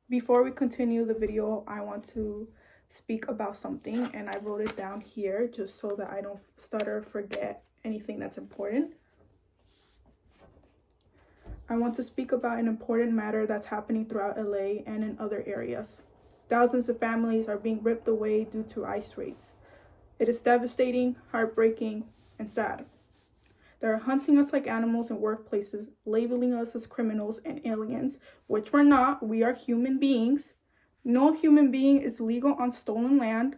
Before we continue the video, I want to speak about something, and I wrote it down here just so that I don't stutter or forget anything that's important. I want to speak about an important matter that's happening throughout LA and in other areas. Thousands of families are being ripped away due to ICE raids. It is devastating, heartbreaking, and sad. They're hunting us like animals in workplaces, labeling us as criminals and aliens, which we're not. We are human beings. No human being is legal on stolen land.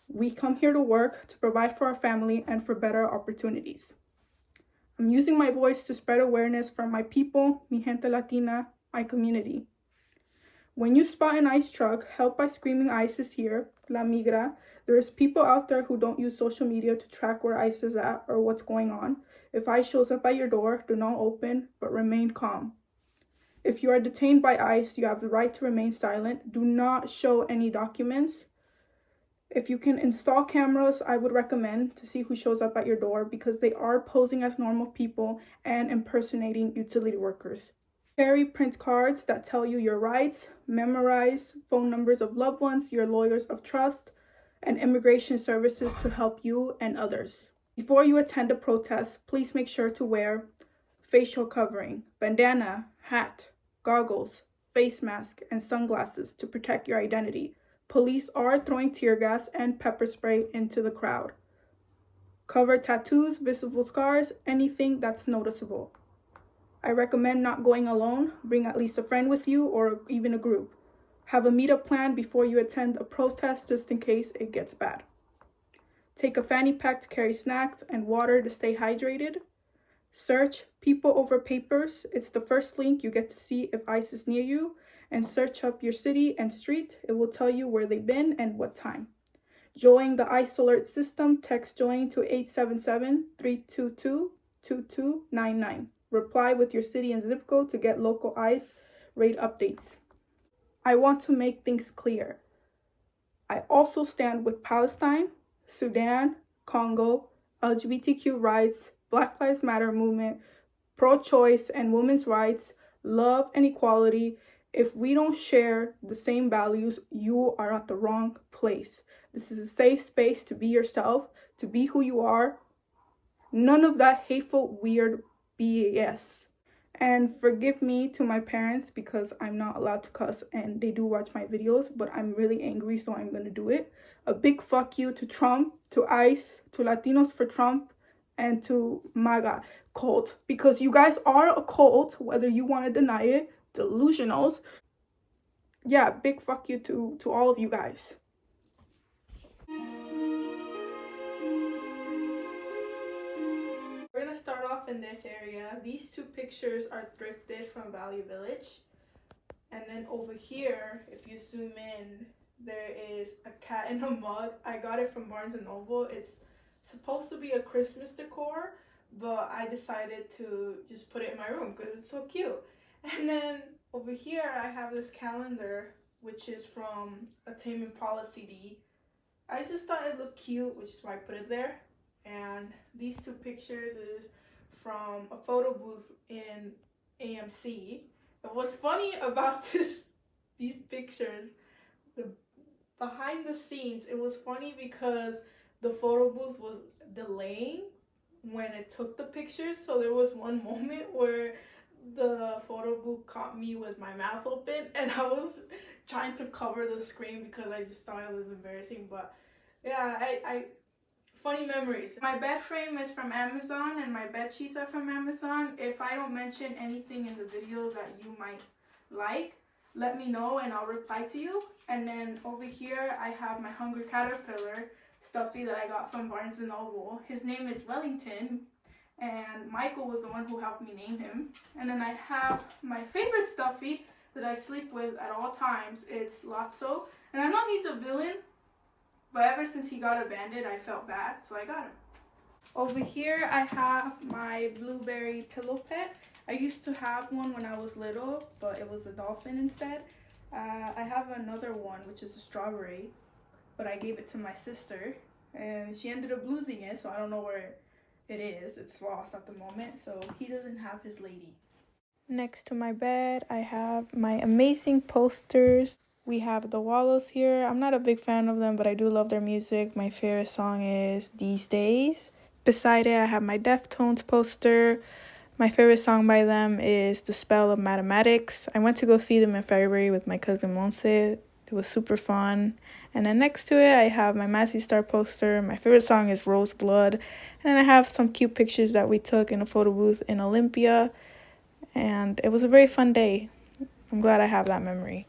We come here to work, to provide for our family, and for better opportunities. I'm using my voice to spread awareness for my people, mi gente latina, my community. When you spot an ICE truck, help by screaming ICE is here, La Migra, there is people out there who don't use social media to track where ICE is at or what's going on. If ICE shows up at your door, do not open, but remain calm. If you are detained by ICE, you have the right to remain silent. Do not show any documents. If you can install cameras, I would recommend to see who shows up at your door because they are posing as normal people and impersonating utility workers. Carry print cards that tell you your rights, memorize phone numbers of loved ones, your lawyers of trust, and immigration services to help you and others. Before you attend a protest, please make sure to wear facial covering, bandana, hat, goggles, face mask, and sunglasses to protect your identity. Police are throwing tear gas and pepper spray into the crowd. Cover tattoos, visible scars, anything that's noticeable. I recommend not going alone. Bring at least a friend with you or even a group. Have a meetup plan before you attend a protest just in case it gets bad. Take a fanny pack to carry snacks and water to stay hydrated. Search people over papers. It's the first link you get to see if ICE is near you. And search up your city and street. It will tell you where they've been and what time. Join the ICE alert system. Text join to 877-322-2299. Reply with your city and zip code to get local ICE raid updates. I want to make things clear. I also stand with Palestine, Sudan, Congo, LGBTQ rights, Black Lives Matter movement, pro-choice and women's rights, love and equality. If we don't share the same values, you are at the wrong place. This is a safe space to be yourself, to be who you are. None of that hateful, weird BS. And forgive me to my parents because I'm not allowed to cuss and they do watch my videos, but I'm really angry, so I'm gonna do it. A big fuck you to Trump, to ICE, to Latinos for Trump, and to MAGA cult, because you guys are a cult, whether you want to deny it. Delusionals. Yeah, big fuck you to all of you guys. We're gonna start off in this area. These two pictures are thrifted from Value Village. And then over here, if you zoom in, there is a cat in a mug. I got it from Barnes & Noble. It's supposed to be a Christmas decor, but I decided to just put it in my room because it's so cute. And then over here, I have this calendar, which is from a Tame Impala CD. I just thought it looked cute, which is why I put it there. And these two pictures is from a photo booth in AMC. And what's funny about these pictures, behind the scenes, it was funny because the photo booth was delaying when it took the pictures. So there was one moment where the photo booth caught me with my mouth open and I was trying to cover the screen because I just thought it was embarrassing. But yeah, I funny memories. My bed frame is from Amazon and my bed sheets are from Amazon. If I don't mention anything in the video that you might like, let me know and I'll reply to you. And then over here I have my Hungry Caterpillar stuffy that I got from Barnes & Noble. His name is Wellington and Michael was the one who helped me name him. And then I have my favorite stuffy that I sleep with at all times. It's Lotso. And I know he's a villain, but ever since he got abandoned, I felt bad, so I got him. Over here, I have my blueberry pillow pet. I used to have one when I was little, but it was a dolphin instead. I have another one, which is a strawberry, but I gave it to my sister, and she ended up losing it, so I don't know where it is. It's lost at the moment, so he doesn't have his lady. Next to my bed, I have my amazing posters. We have the Wallows here. I'm not a big fan of them, but I do love their music. My favorite song is These Days. Beside it, I have my Deftones poster. My favorite song by them is The Spell of Mathematics. I went to go see them in February with my cousin Monse. It was super fun. And then next to it, I have my Massey Star poster. My favorite song is Rose Blood. And then I have some cute pictures that we took in a photo booth in Olympia. And it was a very fun day. I'm glad I have that memory.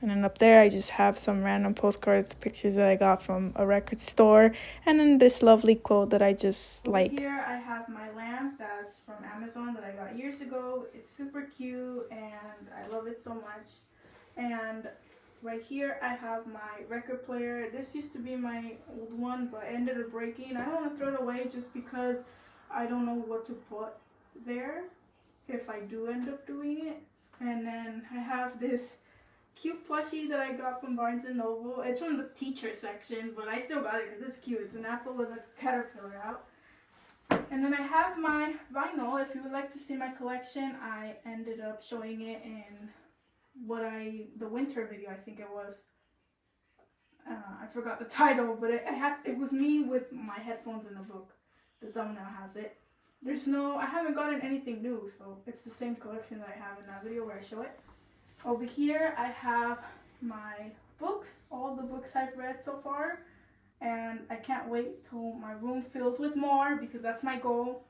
And then up there, I just have some random postcards, pictures that I got from a record store, and then this lovely quote that I just like. Here I have my lamp that's from Amazon that I got years ago. It's super cute, and I love it so much. And right here, I have my record player. This used to be my old one, but it ended up breaking. I don't want to throw it away just because I don't know what to put there if I do end up doing it. And then I have this cute plushie that I got from Barnes & Noble. It's from the teacher section, but I still got it because it's cute. It's an apple with a caterpillar out. And then I have my vinyl. If you would like to see my collection, I ended up showing it in the winter video, I think it was. I forgot the title, but it was me with my headphones in a book. The thumbnail has it. I haven't gotten anything new, so it's the same collection that I have in that video where I show it. Over here, I have my books, all the books I've read so far, and I can't wait till my room fills with more because that's my goal.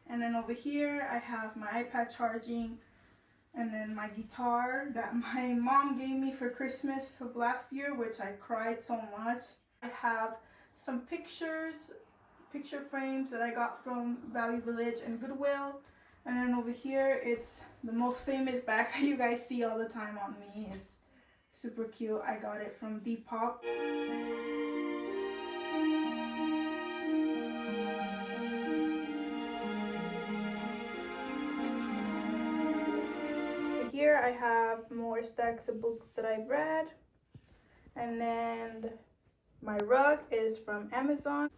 And then over here, I have my iPad charging, and then my guitar that my mom gave me for Christmas of last year, which I cried so much. I have some picture frames that I got from Value Village and Goodwill. And then over here, it's the most famous bag that you guys see all the time on me. It's super cute. I got it from Depop. Here I have more stacks of books that I've read. And then my rug is from Amazon.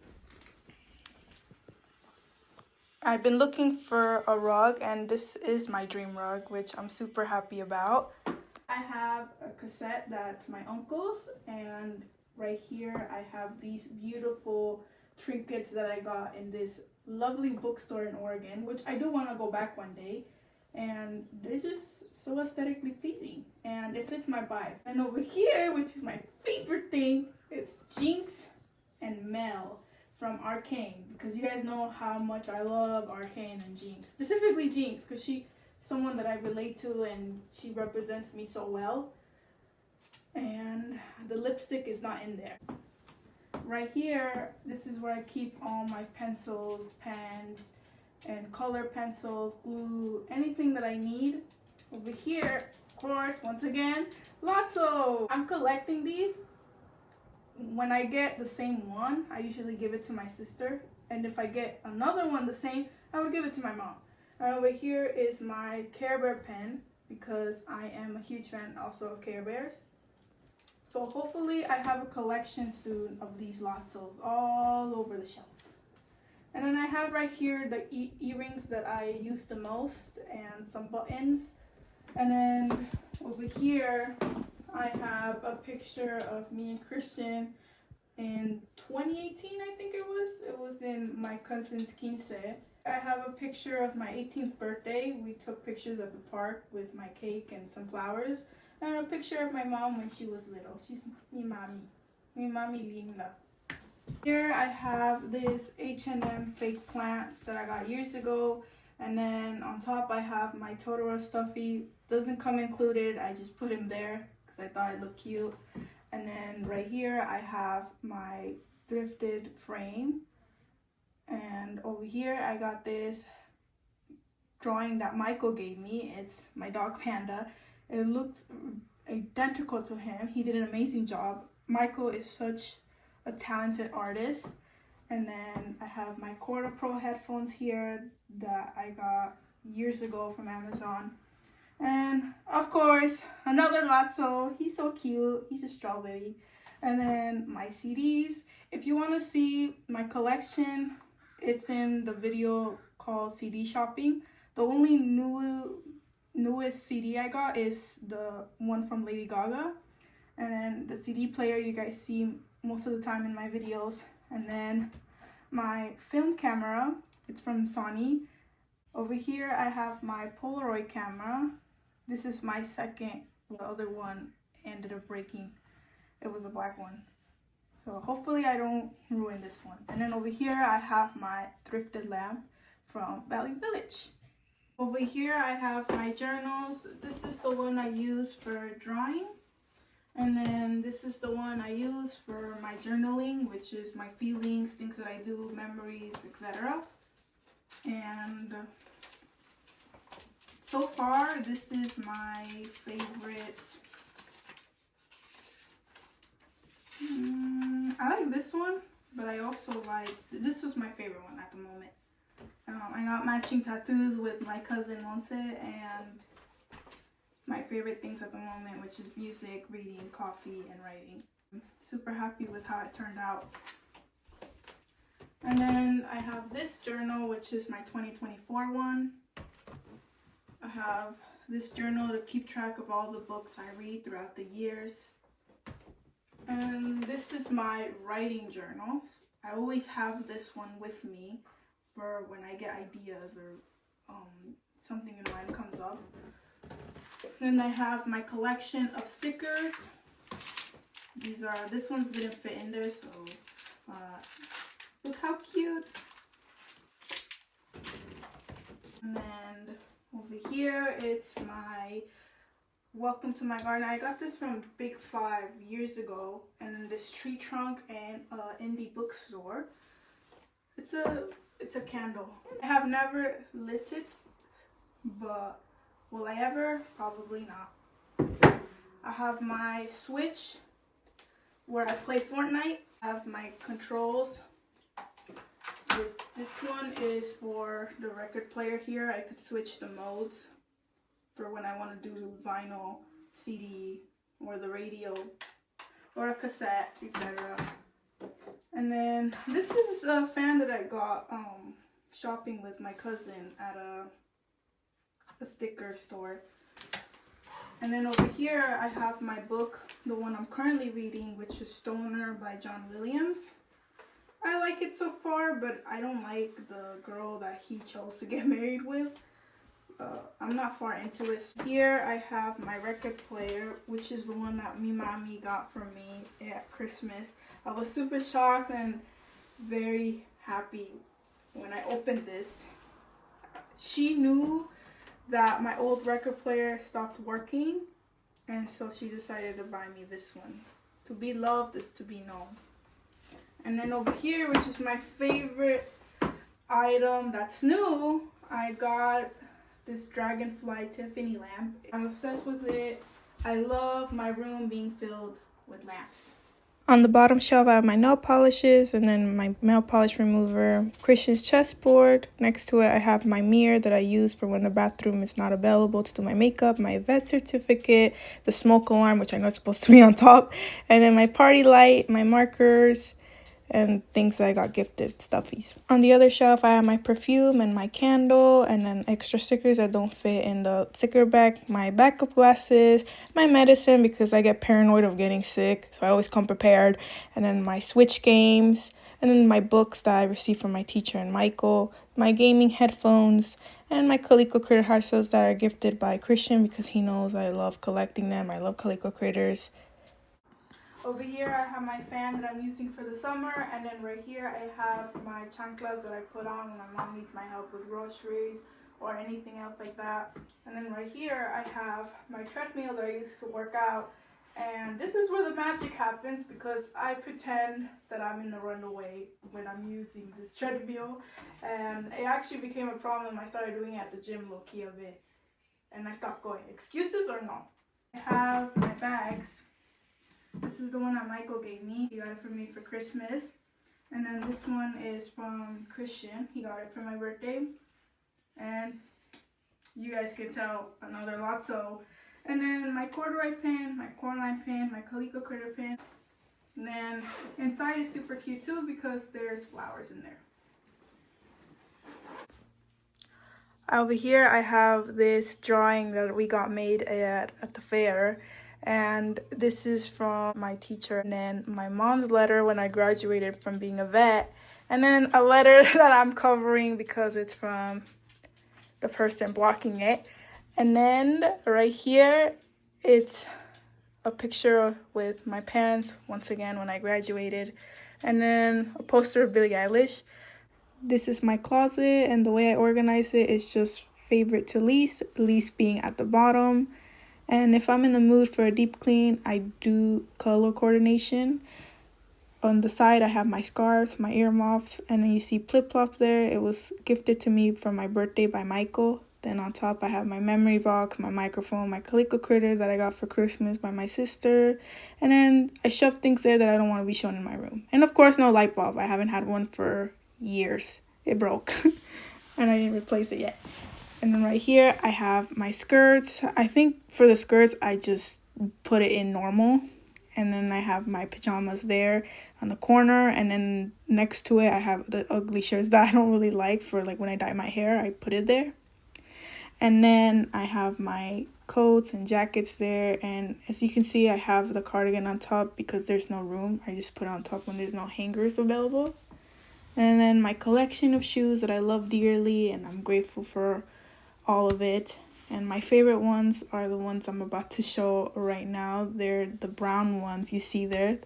I've been looking for a rug, and this is my dream rug, which I'm super happy about. I have a cassette that's my uncle's, and right here I have these beautiful trinkets that I got in this lovely bookstore in Oregon, which I do want to go back one day, and they're just so aesthetically pleasing, and it fits my vibe. And over here, which is my favorite thing, it's Jinx and Mel from Arcane, because you guys know how much I love Arcane and Jinx. Specifically Jinx, because she's someone that I relate to and she represents me so well. And the lipstick is not in there. Right here, this is where I keep all my pencils, pens, and color pencils, glue, anything that I need. Over here, of course, once again, Lotso. I'm collecting these. When I get the same one, I usually give it to my sister. And if I get another one the same, I would give it to my mom. And over here is my Care Bear pen, because I am a huge fan also of Care Bears. So hopefully I have a collection soon of these Lotsos all over the shelf. And then I have right here the earrings that I use the most and some buttons. And then over here, I have a picture of me and Christian in 2018, I think it was. It was in my cousin's quince. I have a picture of my 18th birthday. We took pictures at the park with my cake and some flowers. And a picture of my mom when she was little. She's mi mami linda. Here I have this H&M fake plant that I got years ago. And then on top I have my Totoro stuffy. Doesn't come included, I just put him there because I thought it looked cute. And then right here I have my thrifted frame. And over here I got this drawing that Michael gave me. It's my dog Panda. It looks identical to him. He did an amazing job. Michael is such a talented artist. And then I have my Quarter Pro headphones here that I got years ago from Amazon. And of course, another Lotso. He's so cute. He's a strawberry. And then my CDs. If you want to see my collection, it's in the video called CD shopping. The only new newest CD I got is the one from Lady Gaga. And then the CD player you guys see most of the time in my videos. And then my film camera, it's from Sony. Over here I have my Polaroid camera. This is my second. The other one ended up breaking. It was a black one. So hopefully I don't ruin this one. And then over here I have my thrifted lamp from Valley Village. Over here I have my journals. This is the one I use for drawing. And then this is the one I use for my journaling, which is my feelings, things that I do, memories, etc. And so far, this is my favorite. I like this one, but I also like, this was my favorite one at the moment. I got matching tattoos with my cousin Monse, and my favorite things at the moment, which is music, reading, coffee, and writing. I'm super happy with how it turned out. And then I have this journal, which is my 2024 one. I have this journal to keep track of all the books I read throughout the years. And this is my writing journal. I always have this one with me for when I get ideas or something in mind comes up. Then I have my collection of stickers. This one's didn't fit in there, so look how cute. And then over here, it's my Welcome to My Garden. I got this from Big 5 years ago, and then this tree trunk and indie bookstore. It's a candle. I have never lit it, but will I ever? Probably not. I have my Switch where I play Fortnite. I have my controls. This one is for the record player here. I could switch the modes for when I want to do vinyl, CD, or the radio, or a cassette, etc. And then this is a fan that I got shopping with my cousin at a sticker store. And then over here I have my book, the one I'm currently reading, which is Stoner by John Williams. I like it so far, but I don't like the girl that he chose to get married with. I'm not far into it. Here I have my record player, which is the one that Mommy got for me at Christmas. I was super shocked and very happy when I opened this. She knew that my old record player stopped working, and so she decided to buy me this one. To be loved is to be known. And then over here, which is my favorite item that's new, I got this Dragonfly Tiffany lamp. I'm obsessed with it. I love my room being filled with lamps. On the bottom shelf, I have my nail polishes and then my nail polish remover, Christian's chessboard. Next to it, I have my mirror that I use for when the bathroom is not available to do my makeup, my vet certificate, the smoke alarm, which I know is supposed to be on top, and then my party light, my markers, and things that I got gifted, stuffies. On the other shelf, I have my perfume and my candle, and then extra stickers that don't fit in the sticker bag, my backup glasses, my medicine because I get paranoid of getting sick, so I always come prepared, and then my Switch games, and then my books that I received from my teacher and Michael, my gaming headphones, and my Calico Critter Harsels that are gifted by Christian because he knows I love collecting them. I love Calico Critters. Over here I have my fan that I'm using for the summer, and then right here I have my chanclas that I put on when my mom needs my help with groceries or anything else like that. And then right here I have my treadmill that I use to work out, and this is where the magic happens because I pretend that I'm in the runaway when I'm using this treadmill, and it actually became a problem. I started doing it at the gym low-key a bit, and I stopped going. Excuses or no? I have my bags. This is the one that Michael gave me. He got it for me for Christmas. And then this one is from Christian. He got it for my birthday. And you guys can tell another Lotto. And then my corduroy pin, my Coraline pin, my Calico Critter pin. And then inside is super cute too because there's flowers in there. Over here I have this drawing that we got made at the fair, and this is from my teacher, and then my mom's letter when I graduated from being a vet, and then a letter that I'm covering because it's from the person blocking it. And then right here it's a picture with my parents once again when I graduated, and then a poster of Billie Eilish. This is my closet, and the way I organize it is just favorite to least being at the bottom. And if I'm in the mood for a deep clean, I do color coordination. On the side, I have my scarves, my earmuffs, and then you see Plip Plop there. It was gifted to me for my birthday by Michael. Then on top, I have my memory box, my microphone, my Calico critter that I got for Christmas by my sister. And then I shoved things there that I don't want to be shown in my room. And of course, no light bulb. I haven't had one for years. It broke and I didn't replace it yet. And then right here I have my skirts. I think for the skirts I just put it in normal, and then I have my pajamas there on the corner, and then next to it I have the ugly shirts that I don't really like for like when I dye my hair. I put it there. And then I have my coats and jackets there, and as you can see I have the cardigan on top because there's no room. I just put it on top when there's no hangers available. And then my collection of shoes that I love dearly, and I'm grateful for all of it. And my favorite ones are the ones I'm about to show right now. They're the brown ones you see there.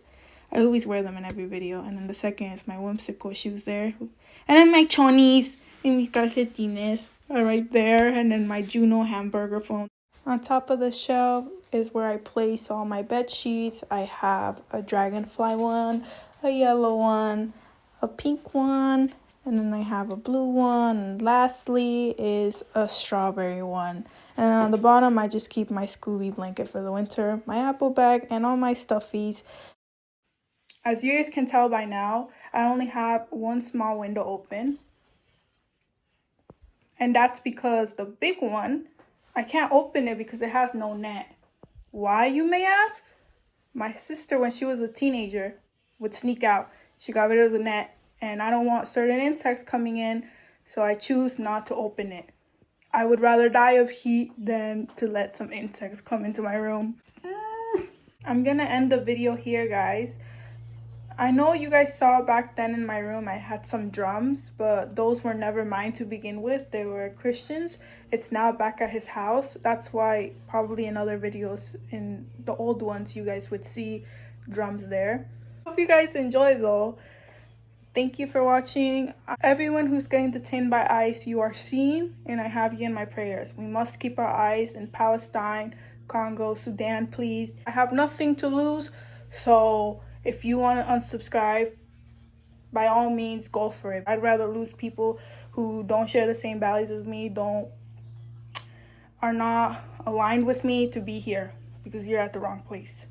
I always wear them in every video. And then the second is my whimsical shoes there. And then my chonies and mis calcetines are right there. And then my Juno hamburger phone. On top of the shelf is where I place all my bed sheets. I have a dragonfly one, a yellow one, a pink one, and then I have a blue one, and lastly is a strawberry one. And on the bottom I just keep my Scooby blanket for the winter, my Apple bag, and all my stuffies. As you guys can tell by now, I only have one small window open, and that's because the big one, I can't open it because it has no net. Why, you may ask? My sister, when she was a teenager, would sneak out. She got rid of the net, and I don't want certain insects coming in, so I choose not to open it. I would rather die of heat than to let some insects come into my room. I'm gonna end the video here, guys. I know you guys saw back then in my room I had some drums, but those were never mine to begin with. They were Christians. It's now back at his house. That's why probably in other videos, in the old ones, you guys would see drums there. Hope you guys enjoy though. Thank you for watching. Everyone who's getting detained by ICE, you are seen, and I have you in my prayers. We must keep our eyes in Palestine, Congo, Sudan, please. I have nothing to lose, so if you want to unsubscribe, by all means, go for it. I'd rather lose people who don't share the same values as me, are not aligned with me, to be here, because you're at the wrong place.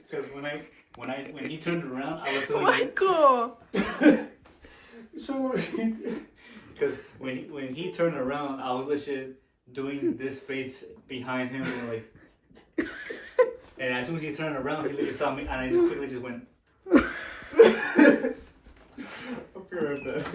Because when he turned around, I was doing Michael! Because when he turned around, I was legit doing this face behind him, and like, and as soon as he turned around, he literally saw me, and I just quickly just went. I'll be right back.